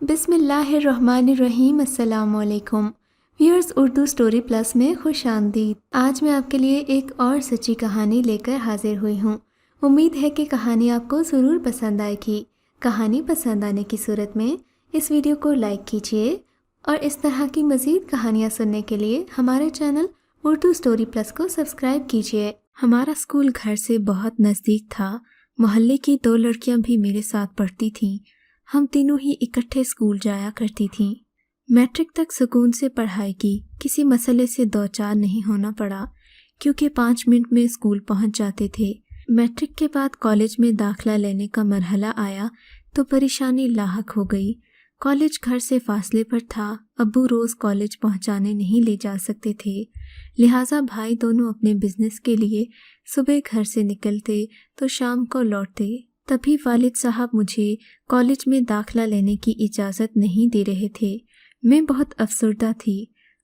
بسم اللہ الرحمن الرحیم۔ السلام علیکم ویورز، اردو سٹوری پلس میں خوش آمدید۔ آج میں آپ کے لیے ایک اور سچی کہانی لے کر حاضر ہوئی ہوں۔ امید ہے کہ کہانی آپ کو ضرور پسند آئے گی۔ کہانی پسند آنے کی صورت میں اس ویڈیو کو لائک کیجیے اور اس طرح کی مزید کہانیاں سننے کے لیے ہمارے چینل اردو سٹوری پلس کو سبسکرائب کیجیے۔ ہمارا اسکول گھر سے بہت نزدیک تھا۔ محلے کی 2 لڑکیاں بھی میرے ساتھ پڑھتی تھیں۔ ہم تینوں ہی اکٹھے اسکول جایا کرتی تھیں۔ میٹرک تک سکون سے پڑھائی کی، کسی مسئلے سے دوچار نہیں ہونا پڑا کیونکہ 5 منٹ میں اسکول پہنچ جاتے تھے۔ میٹرک کے بعد کالج میں داخلہ لینے کا مرحلہ آیا تو پریشانی لاحق ہو گئی۔ کالج گھر سے فاصلے پر تھا، ابو روز کالج پہنچانے نہیں لے جا سکتے تھے، لہٰذا بھائی دونوں اپنے بزنس کے لیے صبح گھر سے نکلتے تو شام کو لوٹتے۔ تبھی والد صاحب مجھے کالج میں داخلہ لینے کی اجازت نہیں دے رہے تھے۔ میں بہت افسردہ تھی،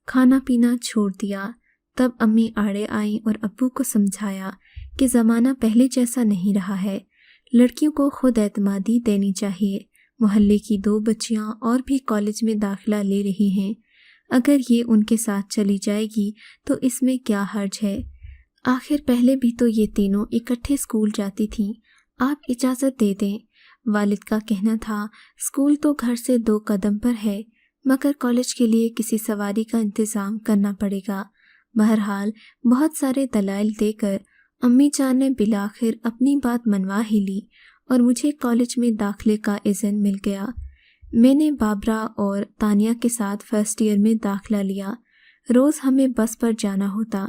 کھانا پینا چھوڑ دیا۔ تب امی آڑے آئیں اور ابو کو سمجھایا کہ زمانہ پہلے جیسا نہیں رہا ہے، لڑکیوں کو خود اعتمادی دینی چاہیے۔ محلے کی 2 بچیاں اور بھی کالج میں داخلہ لے رہی ہیں، اگر یہ ان کے ساتھ چلی جائے گی تو اس میں کیا حرج ہے؟ آخر پہلے بھی تو یہ تینوں اکٹھے اسکول جاتی تھیں، آپ اجازت دے دیں۔ والد کا کہنا تھا اسکول تو گھر سے 2 قدم پر ہے، مگر کالج کے لیے کسی سواری کا انتظام کرنا پڑے گا۔ بہرحال بہت سارے دلائل دے کر امی جان نے بالآخر اپنی بات منوا ہی لی اور مجھے کالج میں داخلے کا اذن مل گیا۔ میں نے بابرا اور تانیہ کے ساتھ فرسٹ ایئر میں داخلہ لیا۔ روز ہمیں بس پر جانا ہوتا۔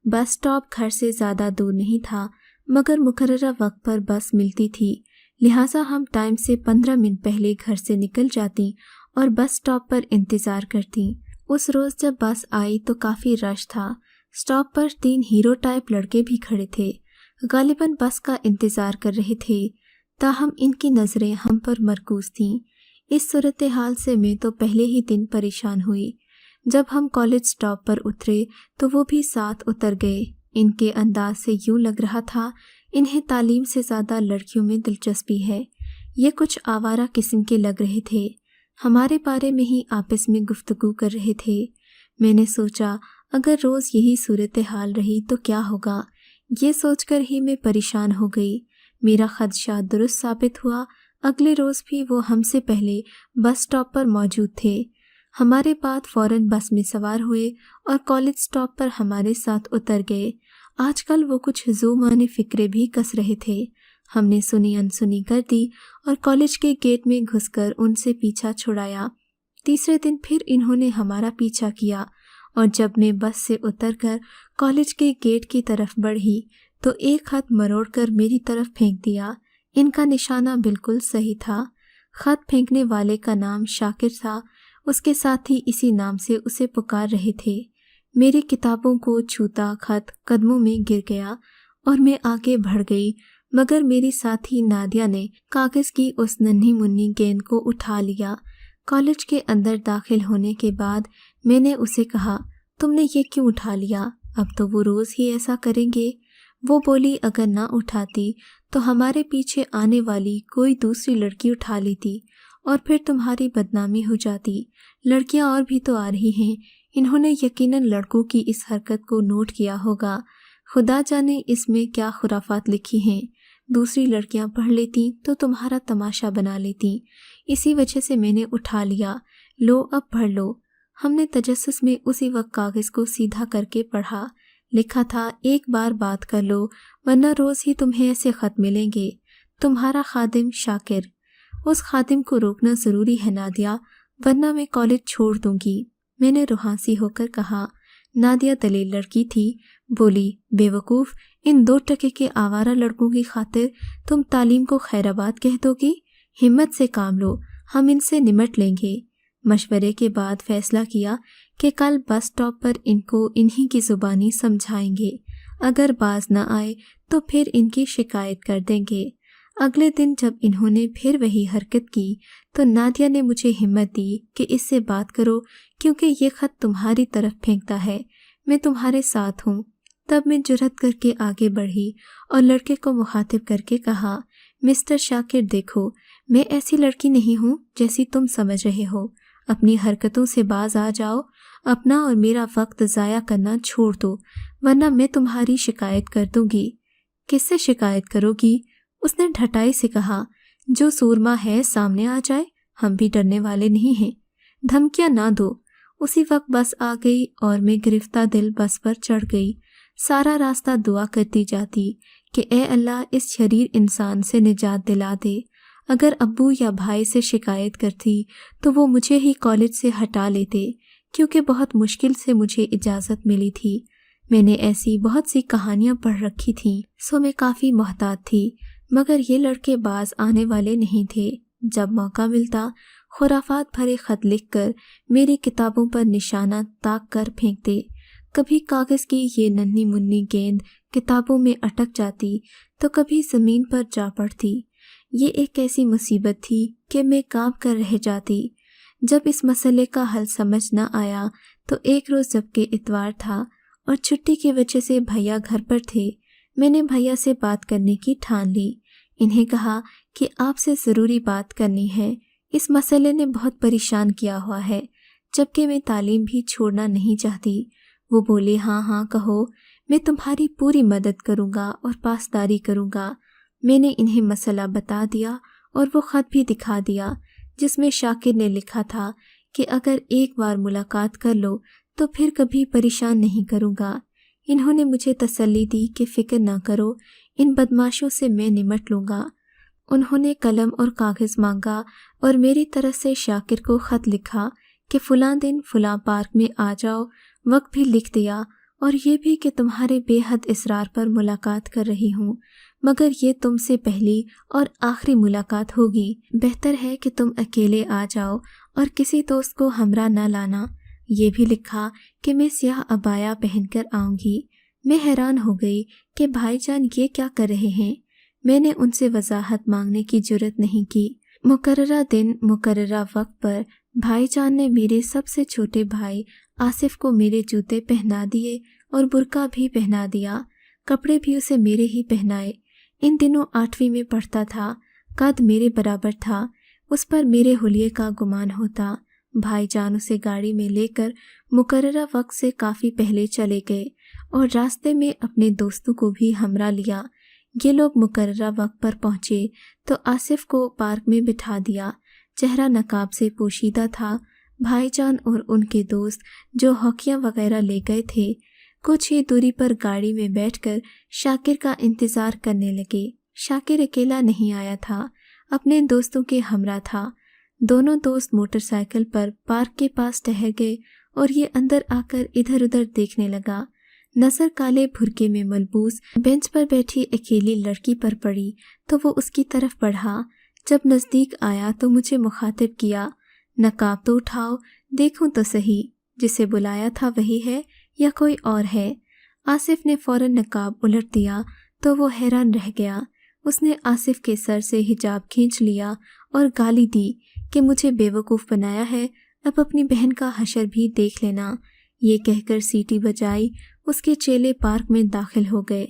بس سٹاپ گھر سے زیادہ دور نہیں تھا، مگر مقررہ وقت پر بس ملتی تھی، لہٰذا ہم ٹائم سے 15 منٹ پہلے گھر سے نکل جاتی اور بس سٹاپ پر انتظار کرتی۔ اس روز جب بس آئی تو کافی رش تھا۔ سٹاپ پر 3 ہیرو ٹائپ لڑکے بھی کھڑے تھے، غالباً بس کا انتظار کر رہے تھے، تاہم ان کی نظریں ہم پر مرکوز تھیں۔ اس صورتحال سے میں تو پہلے ہی دن پریشان ہوئی۔ جب ہم کالج سٹاپ پر اترے تو وہ بھی ساتھ اتر گئے۔ ان کے انداز سے یوں لگ رہا تھا انہیں تعلیم سے زیادہ لڑکیوں میں دلچسپی ہے۔ یہ کچھ آوارہ قسم کے لگ رہے تھے، ہمارے بارے میں ہی آپس میں گفتگو کر رہے تھے۔ میں نے سوچا اگر روز یہی صورتحال رہی تو کیا ہوگا؟ یہ سوچ کر ہی میں پریشان ہو گئی۔ میرا خدشہ درست ثابت ہوا۔ اگلے روز بھی وہ ہم سے پہلے بس سٹاپ پر موجود تھے۔ ہمارے بعد فوراً بس میں سوار ہوئے اور کالج سٹاپ پر ہمارے ساتھ اتر گئے۔ آج کل وہ کچھ ذو معنی فکرے بھی کس رہے تھے۔ ہم نے سنی انسنی کر دی اور کالج کے گیٹ میں گھس کر ان سے پیچھا چھڑایا۔ تیسرے دن پھر انہوں نے ہمارا پیچھا کیا اور جب میں بس سے اتر کر کالج کے گیٹ کی طرف بڑھی تو ایک خط مروڑ کر میری طرف پھینک دیا۔ ان کا نشانہ بالکل صحیح تھا۔ خط پھینکنے والے کا نام شاکر تھا، اس کے ساتھی اسی نام سے اسے پکار رہے تھے۔ میری کتابوں کو چھوتا خط قدموں میں گر گیا اور میں آگے بڑھ گئی، مگر میری ساتھی نادیہ نے کاغذ کی اس ننھی منی گیند کو اٹھا لیا۔ کالج کے اندر داخل ہونے کے بعد میں نے اسے کہا، تم نے یہ کیوں اٹھا لیا؟ اب تو وہ روز ہی ایسا کریں گے۔ وہ بولی اگر نہ اٹھاتی تو ہمارے پیچھے آنے والی کوئی دوسری لڑکی اٹھا لیتی اور پھر تمہاری بدنامی ہو جاتی۔ لڑکیاں اور بھی تو آ رہی ہیں، انہوں نے یقیناً لڑکوں کی اس حرکت کو نوٹ کیا ہوگا۔ خدا جانے اس میں کیا خرافات لکھی ہیں، دوسری لڑکیاں پڑھ لیتی تو تمہارا تماشا بنا لیتی، اسی وجہ سے میں نے اٹھا لیا۔ لو اب پڑھ لو۔ ہم نے تجسس میں اسی وقت کاغذ کو سیدھا کر کے پڑھا۔ لکھا تھا، ایک بار بات کر لو ورنہ روز ہی تمہیں ایسے خط ملیں گے، تمہارا خادم شاکر۔ اس خادم کو روکنا ضروری ہے نادیہ، ورنہ میں کالج چھوڑ دوں گی۔ میں نے روحانسی ہو کر کہا۔ نادیہ دلیل لڑکی تھی، بولی، بے وقوف، ان 2 ٹکے کے آوارہ لڑکوں کی خاطر تم تعلیم کو خیرآباد کہہ دو گی؟ ہمت سے کام لو، ہم ان سے نمٹ لیں گے۔ مشورے کے بعد فیصلہ کیا کہ کل بس سٹاپ پر ان کو انہی کی زبانی سمجھائیں گے، اگر باز نہ آئے تو پھر ان کی شکایت کر دیں گے۔ اگلے دن جب انہوں نے پھر وہی حرکت کی تو نادیہ نے مجھے ہمت دی کہ اس سے بات کرو کیونکہ یہ خط تمہاری طرف پھینکتا ہے، میں تمہارے ساتھ ہوں۔ تب میں جرأت کر کے آگے بڑھی اور لڑکے کو مخاطب کر کے کہا، مسٹر شاکر دیکھو، میں ایسی لڑکی نہیں ہوں جیسی تم سمجھ رہے ہو، اپنی حرکتوں سے باز آ جاؤ، اپنا اور میرا وقت ضائع کرنا چھوڑ دو، ورنہ میں تمہاری شکایت کر دوں گی۔ کس سے شکایت کرو گی؟ اس نے ڈھٹائی سے کہا۔ جو سورما ہے سامنے آ جائے، ہم بھی ڈرنے والے نہیں ہیں، دھمکیاں نہ دو۔ اسی وقت بس آ گئی اور میں گرفتہ دل بس پر چڑھ گئی، سارا راستہ دعا کرتی جاتی کہ اے اللہ اس شریر انسان سے نجات دلا دے۔ اگر ابو یا بھائی سے شکایت کرتی تو وہ مجھے ہی کالج سے ہٹا لیتے، کیونکہ بہت مشکل سے مجھے اجازت ملی تھی۔ میں نے ایسی بہت سی کہانیاں پڑھ رکھی تھیں، سو میں کافی محتاط تھی، مگر یہ لڑکے باز آنے والے نہیں تھے۔ جب موقع ملتا خرافات بھرے خط لکھ کر میری کتابوں پر نشانہ تاک کر پھینکتے۔ کبھی کاغذ کی یہ ننھی منی گیند کتابوں میں اٹک جاتی تو کبھی زمین پر جا پڑتی۔ یہ ایک ایسی مصیبت تھی کہ میں کانپ کر رہ جاتی۔ جب اس مسئلے کا حل سمجھ نہ آیا تو ایک روز جبکہ اتوار تھا اور چھٹی کی وجہ سے بھیا گھر پر تھے، میں نے بھیا سے بات کرنے کی ٹھان لی۔ انہیں کہا کہ آپ سے ضروری بات کرنی ہے، اس مسئلے نے بہت پریشان کیا ہوا ہے، جبکہ میں تعلیم بھی چھوڑنا نہیں چاہتی۔ وہ بولے ہاں ہاں کہو، میں تمہاری پوری مدد کروں گا اور پاسداری کروں گا۔ میں نے انہیں مسئلہ بتا دیا اور وہ خط بھی دکھا دیا جس میں شاکر نے لکھا تھا کہ اگر ایک بار ملاقات کر لو تو پھر کبھی پریشان نہیں کروں گا۔ انہوں نے مجھے تسلی دی کہ فکر نہ کرو، ان بدماشوں سے میں نمٹ لوں گا۔ انہوں نے قلم اور کاغذ مانگا اور میری طرف سے شاکر کو خط لکھا کہ فلاں دن فلاں پارک میں آ جاؤ، وقت بھی لکھ دیا اور یہ بھی کہ تمہارے بے حد اصرار پر ملاقات کر رہی ہوں، مگر یہ تم سے پہلی اور آخری ملاقات ہوگی، بہتر ہے کہ تم اکیلے آ جاؤ اور کسی دوست کو ہمراہ نہ لانا۔ یہ بھی لکھا کہ میں سیاہ عبایا پہن کر آؤں گی۔ میں حیران ہو گئی کہ بھائی جان یہ کیا کر رہے ہیں۔ میں نے ان سے وضاحت مانگنے کی جرت نہیں کی۔ مقررہ دن مقررہ وقت پر بھائی جان نے میرے سب سے چھوٹے بھائی آصف کو میرے جوتے پہنا دیے اور برقع بھی پہنا دیا، کپڑے بھی اسے میرے ہی پہنائے۔ ان دنوں 8ویں میں پڑھتا تھا، قد میرے برابر تھا، اس پر میرے حلیے کا گمان ہوتا۔ بھائی جان اسے گاڑی میں لے کر مقررہ وقت سے کافی پہلے چلے گئے اور راستے میں اپنے دوستوں کو بھی ہمراہ لیا۔ یہ لوگ مقررہ وقت پر پہنچے تو آصف کو پارک میں بٹھا دیا، چہرہ نقاب سے پوشیدہ تھا۔ بھائی جان اور ان کے دوست جو ہاکیاں وغیرہ لے گئے تھے کچھ ہی دوری پر گاڑی میں بیٹھ کر شاکر کا انتظار کرنے لگے۔ شاکر اکیلا نہیں آیا تھا، اپنے دوستوں کے ہمراہ تھا۔ دونوں دوست موٹر سائیکل پر پارک کے پاس ٹہر گئے اور یہ اندر آ کر ادھر ادھر دیکھنے لگا۔ نظر کالے بھرکے میں ملبوس بینچ پر بیٹھی اکیلی لڑکی پر پڑی تو وہ اس کی طرف بڑھا۔ جب نزدیک آیا تو مجھے مخاطب کیا، نقاب تو اٹھاؤ، دیکھوں تو صحیح، جسے بلایا تھا وہی ہے یا کوئی اور ہے؟ آصف نے فوراً نقاب الٹ دیا تو وہ حیران رہ گیا۔ اس نے آصف کے سر سے حجاب کھینچ لیا اور گالی دی کہ مجھے بے وقوف بنایا ہے، اب اپنی بہن کا حشر بھی دیکھ لینا۔ یہ کہہ کر سیٹی بجائی اس کے چیلے پارک میں داخل ہو گئے۔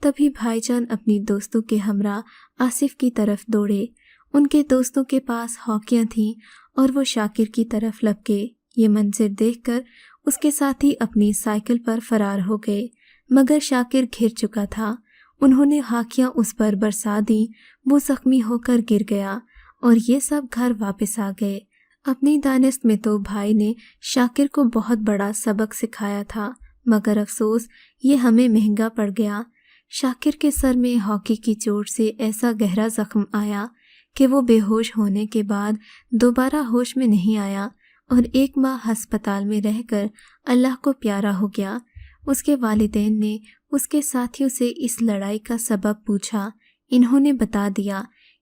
تبھی بھائی جان اپنی دوستوں کے ہمراہ آصف کی طرف دوڑے۔ ان کے دوستوں کے پاس ہاکیاں تھیں اور وہ شاکر کی طرف لپکے۔ یہ منظر دیکھ کر اس کے ساتھی اپنی سائیکل پر فرار ہو گئے، مگر شاکر گھر چکا تھا۔ انہوں نے ہاکیاں اس پر برسا دیں، وہ زخمی ہو کر گر گیا اور یہ سب گھر واپس آ گئے۔ اپنی دانست میں تو بھائی نے شاکر کو بہت بڑا سبق سکھایا تھا، مگر افسوس یہ ہمیں مہنگا پڑ گیا۔ شاکر کے سر میں ہاکی کی چوٹ سے ایسا گہرا زخم آیا کہ وہ بے ہوش ہونے کے بعد دوبارہ ہوش میں نہیں آیا اور 1 ماہ ہسپتال میں رہ کر اللہ کو پیارا ہو گیا۔ اس کے والدین نے اس کے ساتھیوں سے اس لڑائی کا سبب پوچھا۔ انہوں نے بتا دیا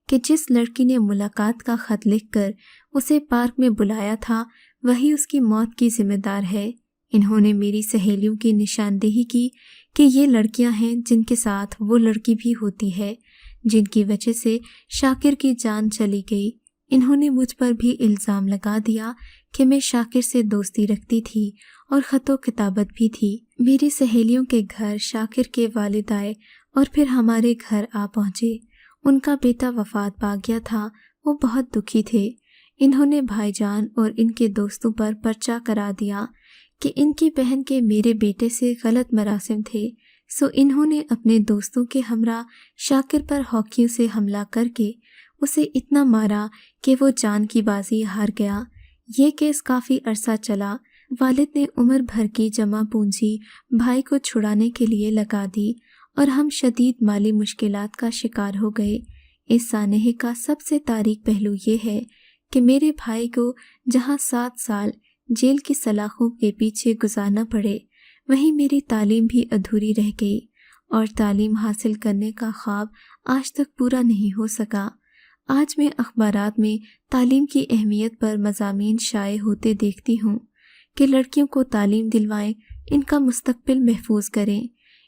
کہ جس لڑکی نے ملاقات کا خط لکھ کر اسے پارک میں بلایا تھا وہی اس کی موت کی ذمہ دار ہے۔ انہوں نے میری سہیلیوں کی نشاندہی کی کہ یہ لڑکیاں ہیں جن کے ساتھ وہ لڑکی بھی ہوتی ہے جن کی وجہ سے شاکر کی جان چلی گئی۔ انہوں نے مجھ پر بھی الزام لگا دیا کہ میں شاکر سے دوستی رکھتی تھی اور خط و کتابت بھی تھی۔ میری سہیلیوں کے گھر شاکر کے والد آئے اور پھر ہمارے گھر آ پہنچے۔ ان کا بیٹا وفات پا گیا تھا۔ وہ بہت دکھی تھے۔ انہوں نے بھائی جان اور ان کے دوستوں پر پرچہ کرا دیا کہ ان کی بہن کے میرے بیٹے سے غلط مراسم تھے، سو انہوں نے اپنے دوستوں کے ہمراہ شاکر پر ہاکیوں سے حملہ کر کے اسے اتنا مارا کہ وہ جان کی بازی ہار گیا۔ یہ کیس کافی عرصہ چلا۔ والد نے عمر بھر کی جمع پونجی بھائی کو چھڑانے کے لیے لگا دی اور ہم شدید مالی مشکلات کا شکار ہو گئے۔ اس سانحے کا سب سے تاریک پہلو یہ ہے کہ میرے بھائی کو جہاں 7 سال جیل کی سلاخوں کے پیچھے گزارنا پڑے، وہیں میری تعلیم بھی ادھوری رہ گئی اور تعلیم حاصل کرنے کا خواب آج تک پورا نہیں ہو سکا۔ آج میں اخبارات میں تعلیم کی اہمیت پر مضامین شائع ہوتے دیکھتی ہوں کہ لڑکیوں کو تعلیم دلوائیں، ان کا مستقبل محفوظ کریں۔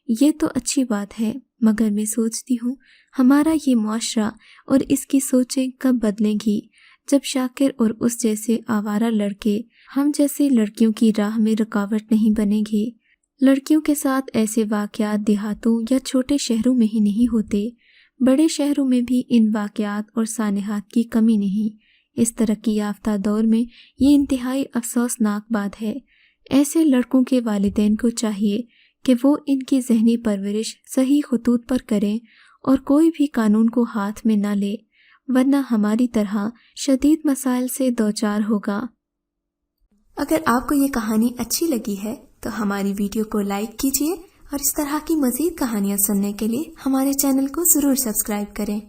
یہ تو اچھی بات ہے، مگر میں سوچتی ہوں ہمارا یہ معاشرہ اور اس کی سوچیں کب بدلیں گی، جب شاکر اور اس جیسے آوارہ لڑکے ہم جیسے لڑکیوں کی راہ میں رکاوٹ نہیں بنیں گے۔ لڑکیوں کے ساتھ ایسے واقعات دیہاتوں یا چھوٹے شہروں میں ہی نہیں ہوتے، بڑے شہروں میں بھی ان واقعات اور سانحات کی کمی نہیں۔ اس ترقی یافتہ دور میں یہ انتہائی افسوسناک بات ہے۔ ایسے لڑکوں کے والدین کو چاہیے کہ وہ ان کی ذہنی پرورش صحیح خطوط پر کریں اور کوئی بھی قانون کو ہاتھ میں نہ لے، ورنہ ہماری طرح شدید مسائل سے دوچار ہوگا۔ اگر آپ کو یہ کہانی اچھی لگی ہے تو ہماری ویڈیو کو لائک کیجیے اور اس طرح کی مزید کہانیاں سننے کے لیے ہمارے چینل کو ضرور سبسکرائب کریں۔